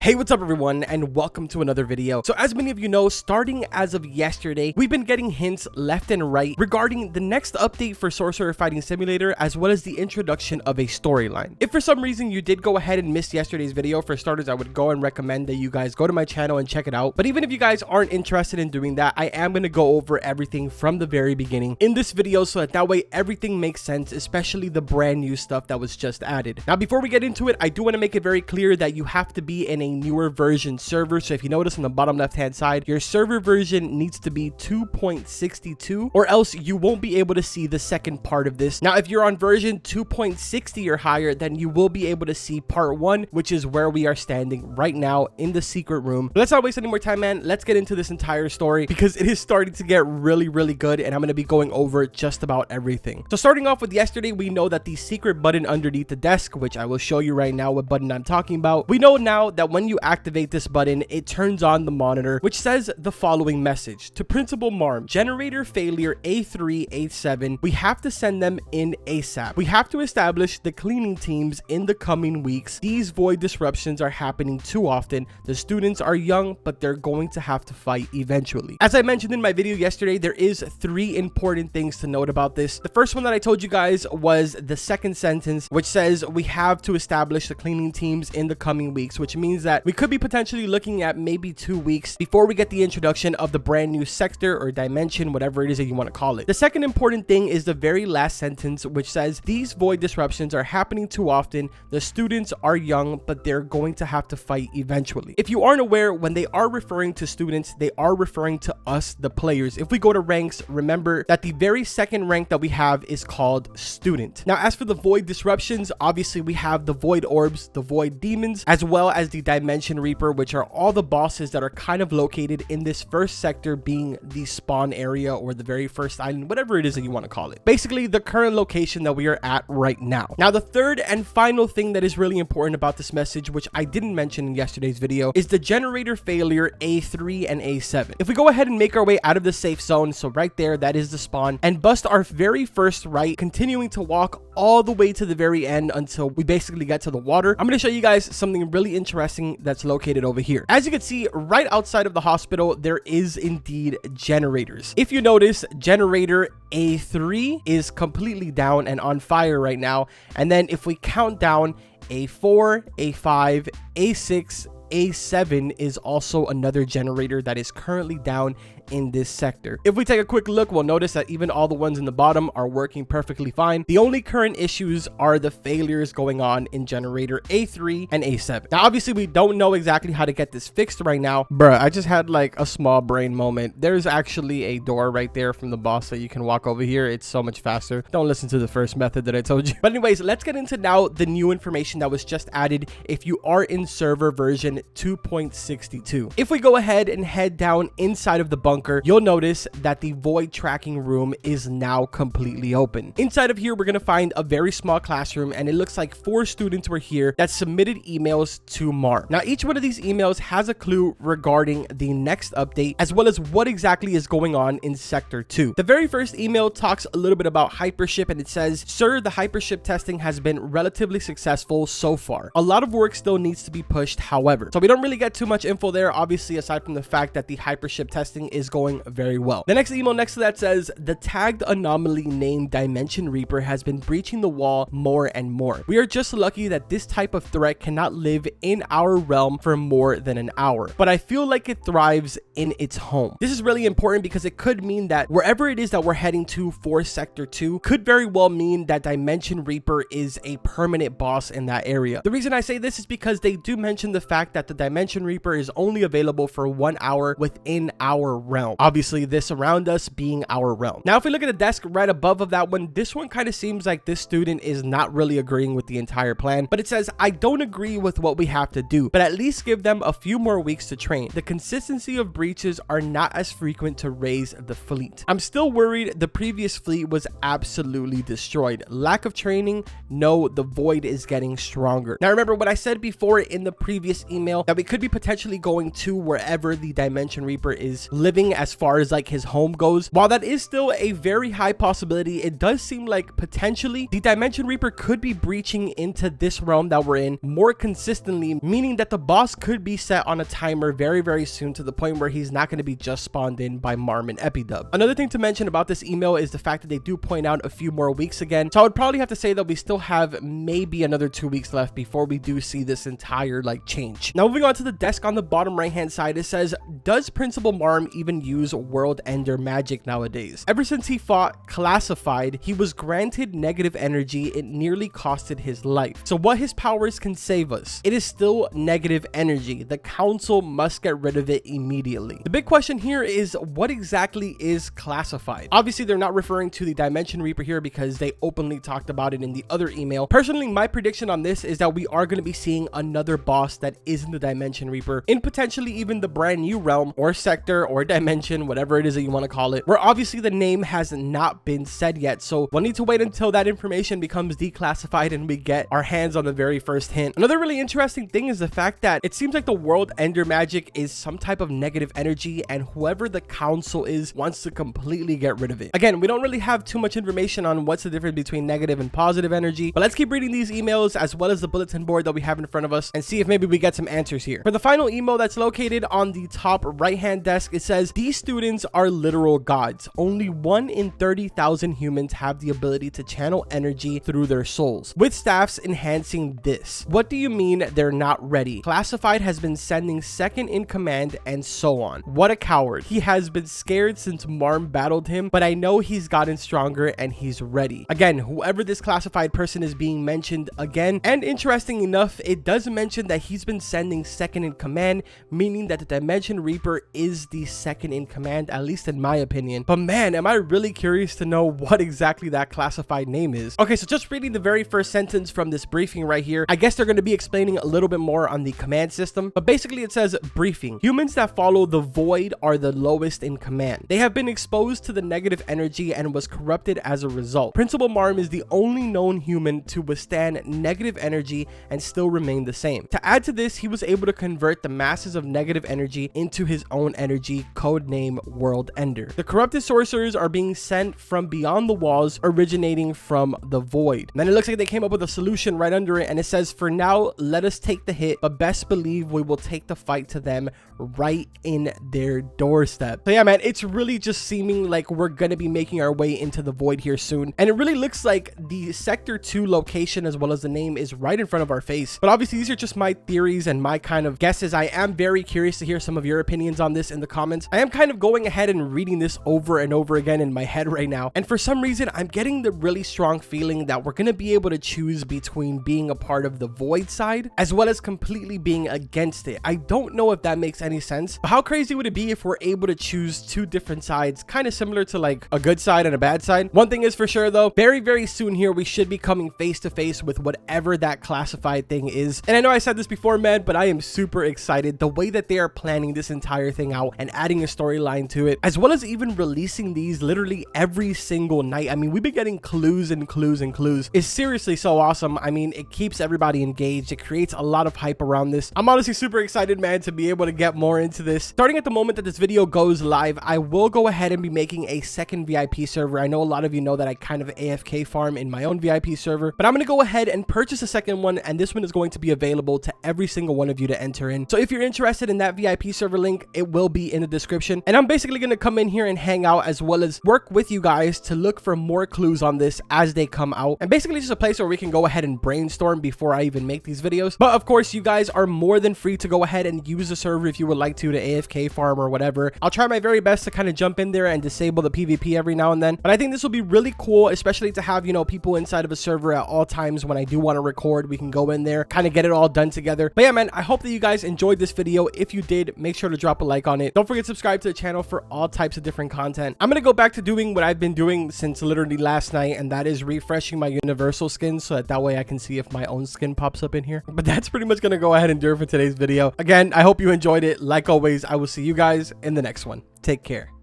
Hey, what's up everyone, and welcome to another video. So as many of you know, starting as of yesterday, we've been getting hints left and right regarding the next update for Sorcerer Fighting Simulator, as well as the introduction of a storyline. If for some reason you did go ahead and miss yesterday's video, for starters, I would go and recommend that you guys go to my channel and check it out. But even if you guys aren't interested in doing that, I am going to go over everything from the very beginning in this video so that way everything makes sense, especially the brand new stuff that was just added. Now, before we get into it, I do want to make it very clear that you have to be in a newer version server. So if you notice on the bottom left hand side, your server version needs to be 2.62 or else you won't be able to see the second part of this. Now, if you're on version 2.60 or higher, then you will be able to see part 1, which is where we are standing right now in the secret room. But let's not waste any more time, man. Let's get into this entire story because it is starting to get really good, and I'm going to be going over just about everything. So starting off with yesterday, we know that the secret button underneath the desk, which I will show you right now what button I'm talking about. We know now that when you activate this button, it turns on the monitor, which says the following message: to Principal Marm, generator failure A3, A7. We have to send them in ASAP. We have to establish the cleaning teams in the coming weeks. These void disruptions are happening too often. The students are young, but they're going to have to fight eventually. As I mentioned in my video yesterday, there is 3 important things to note about this. The first one that I told you guys was the second sentence, which says we have to establish the cleaning teams in the coming weeks, which means that we could be potentially looking at maybe 2 weeks before we get the introduction of the brand new sector or dimension, whatever it is that you want to call it. The second important thing is the very last sentence, which says these void disruptions are happening too often. The students are young, but they're going to have to fight eventually. If you aren't aware, when they are referring to students, they are referring to us, the players. If we go to ranks, remember that the very second rank that we have is called student. Now, as for the void disruptions, obviously we have the void orbs, the void demons, as well as the dimension reaper, which are all the bosses that are kind of located in this first sector, being the spawn area or the very first island, whatever it is that you want to call it. Basically, the current location that we are at right now. Now, the third and final thing that is really important about this message, which I didn't mention in yesterday's video, is the generator failure A3 and A7. If we go ahead and make our way out of the safe zone, so right there, that is the spawn, and bust our very first right, continuing to walk all the way to the very end until we basically get to the water, I'm going to show you guys something really interesting that's located over here. As you can see, right outside of the hospital, there is indeed generators. If you notice, generator A3 is completely down and on fire right now. And then if we count down, A4, A5, A6, A7 is also another generator that is currently down in this sector. If we take a quick look, we'll notice that even all the ones in the bottom are working perfectly fine. The only current issues are the failures going on in generator A3 and A7. Now, obviously, we don't know exactly how to get this fixed right now. Bruh, I just had like a small brain moment. There's actually a door right there from the boss that you can walk over here. It's so much faster. Don't listen to the first method that I told you. But anyways, let's get into now the new information that was just added if you are in server version 2.62. If we go ahead and head down inside of the bunker, you'll notice that the void tracking room is now completely open. Inside of here, we're going to find a very small classroom, and it looks like 4 students were here that submitted emails to Marm. Now, each one of these emails has a clue regarding the next update, as well as what exactly is going on in Sector 2. The very first email talks a little bit about hypership, and it says, "Sir, the hypership testing has been relatively successful so far. A lot of work still needs to be pushed, however." So we don't really get too much info there, obviously, aside from the fact that the hypership testing is going very well. The next email next to that says, "The tagged anomaly named Dimension Reaper has been breaching the wall more and more. We are just lucky that this type of threat cannot live in our realm for more than an hour, but I feel like it thrives in its home." This is really important because it could mean that wherever it is that we're heading to for Sector 2 could very well mean that Dimension Reaper is a permanent boss in that area. The reason I say this is because they do mention the fact that the Dimension Reaper is only available for 1 hour within our realm. Obviously, this around us being our realm. Now, if we look at the desk right above of that one, this one kind of seems like this student is not really agreeing with the entire plan, but it says, "I don't agree with what we have to do, but at least give them a few more weeks to train. The consistency of breaches are not as frequent to raise the fleet. I'm still worried the previous fleet was absolutely destroyed. Lack of training? No, the void is getting stronger." Now, remember what I said before in the previous email email that we could be potentially going to wherever the Dimension Reaper is living as far as like his home goes. While that is still a very high possibility, it does seem like potentially the Dimension Reaper could be breaching into this realm that we're in more consistently, meaning that the boss could be set on a timer very, very soon, to the point where he's not going to be just spawned in by Marm and Epidub. Another thing to mention about this email is the fact that they do point out a few more weeks again. So I would probably have to say that we still have maybe another 2 weeks left before we do see this entire like change. Now moving on to the desk on the bottom right hand side, it says, does Principal Marm even use World Ender magic nowadays? Ever since he fought Classified, he was granted negative energy. It nearly costed his life. So what his powers can save us? It is still negative energy. The council must get rid of it immediately. The big question here is, what exactly is Classified? Obviously they're not referring to the Dimension Reaper here because they openly talked about it in the other email. Personally, my prediction on this is that we are going to be seeing another boss that isn't the Dimension Reaper in potentially even the brand new realm or sector or dimension, whatever it is that you want to call it, where obviously the name has not been said yet. So we'll need to wait until that information becomes declassified and we get our hands on the very first hint. Another really interesting thing is the fact that it seems like the World Ender magic is some type of negative energy, and whoever the council is wants to completely get rid of it. Again, we don't really have too much information on what's the difference between negative and positive energy, but let's keep reading these emails as well as the bulletin board that we have in front of us and see if maybe we get some answers here. For the final email that's located on the top right hand desk, it says, these students are literal gods. Only 1 in 30,000 humans have the ability to channel energy through their souls, with staffs enhancing this. What do you mean they're not ready? Classified has been sending second in command and so on. What a coward. He has been scared since Marm battled him, but I know he's gotten stronger and he's ready. Again, whoever this Classified person is being mentioned again, and interesting enough, it does mention that he's been sending second in command, meaning that the Dimension Reaper is the second in command, at least in my opinion. But man, am I really curious to know what exactly that Classified name is. Okay, so just reading the very first sentence from this briefing right here, I guess they're going to be explaining a little bit more on the command system, but basically it says, briefing. Humans that follow the void are the lowest in command. They have been exposed to the negative energy and was corrupted as a result. Principal Marm is the only known human to withstand negative energy and still remain the same. To add to this, he was able to convert the masses of negative energy into his own energy, codename World Ender. The corrupted sorcerers are being sent from beyond the walls, originating from the void. And then it looks like they came up with a solution right under it, and it says, for now, let us take the hit, but best believe we will take the fight to them right in their doorstep. So yeah, man, it's really just seeming like we're gonna be making our way into the void here soon, and it really looks like the sector 2 location as well as the name is right in front of our face. But obviously these are just my theories and my kind of guesses. I am very curious to hear some of your opinions on this in the comments. I am kind of going ahead and reading this over and over again in my head right now, and for some reason I'm getting the really strong feeling that we're gonna be able to choose between being a part of the void side as well as completely being against it. I don't know if that makes any sense, but how crazy would it be if we're able to choose 2 different sides, kind of similar to like a good side and a bad side? One thing is for sure though, very, very soon here we should be coming face to face with whatever that Classified thing is. And I know I said this before, man, but I am super excited the way that they are planning this entire thing out and adding a storyline to it, as well as even releasing these literally every single night. I mean, we've been getting clues and clues and clues. It's seriously so awesome. I mean, it keeps everybody engaged. It creates a lot of hype around this. I'm honestly super excited, man, to be able to get more into this. Starting at the moment that this video goes live, I will go ahead and be making a second VIP server. I know a lot of you know that I kind of AFK farm in my own VIP server, but I'm going to go ahead and purchase a second one, and this one is going to be available to every single one of you to enter in. So if you're interested in that VIP server link, it will be in the description, and I'm basically going to come in here and hang out as well as work with you guys to look for more clues on this as they come out, and basically just a place where we can go ahead and brainstorm before I even make these videos. But of course, you guys are more than free to go ahead and use the server if you would like to AFK farm or whatever. I'll try my very best to kind of jump in there and disable the PvP every now and then, but I think this will be really cool, especially to have, you know, people inside of a server at all times. When I do want to record, we can go in there, kind of get it all done together. But yeah, man, I hope that you guys enjoyed this video. If you did, make sure to drop a like on it. Don't forget to subscribe to the channel for all types of different content. I'm gonna go back to doing what I've been doing since literally last night, and that is refreshing my universal skins so that way I can see if my own skin pops up in here. But that's pretty much gonna go ahead and do it for today's video. Again, I hope you enjoyed it. Like always, I will see you guys in the next one. Take care.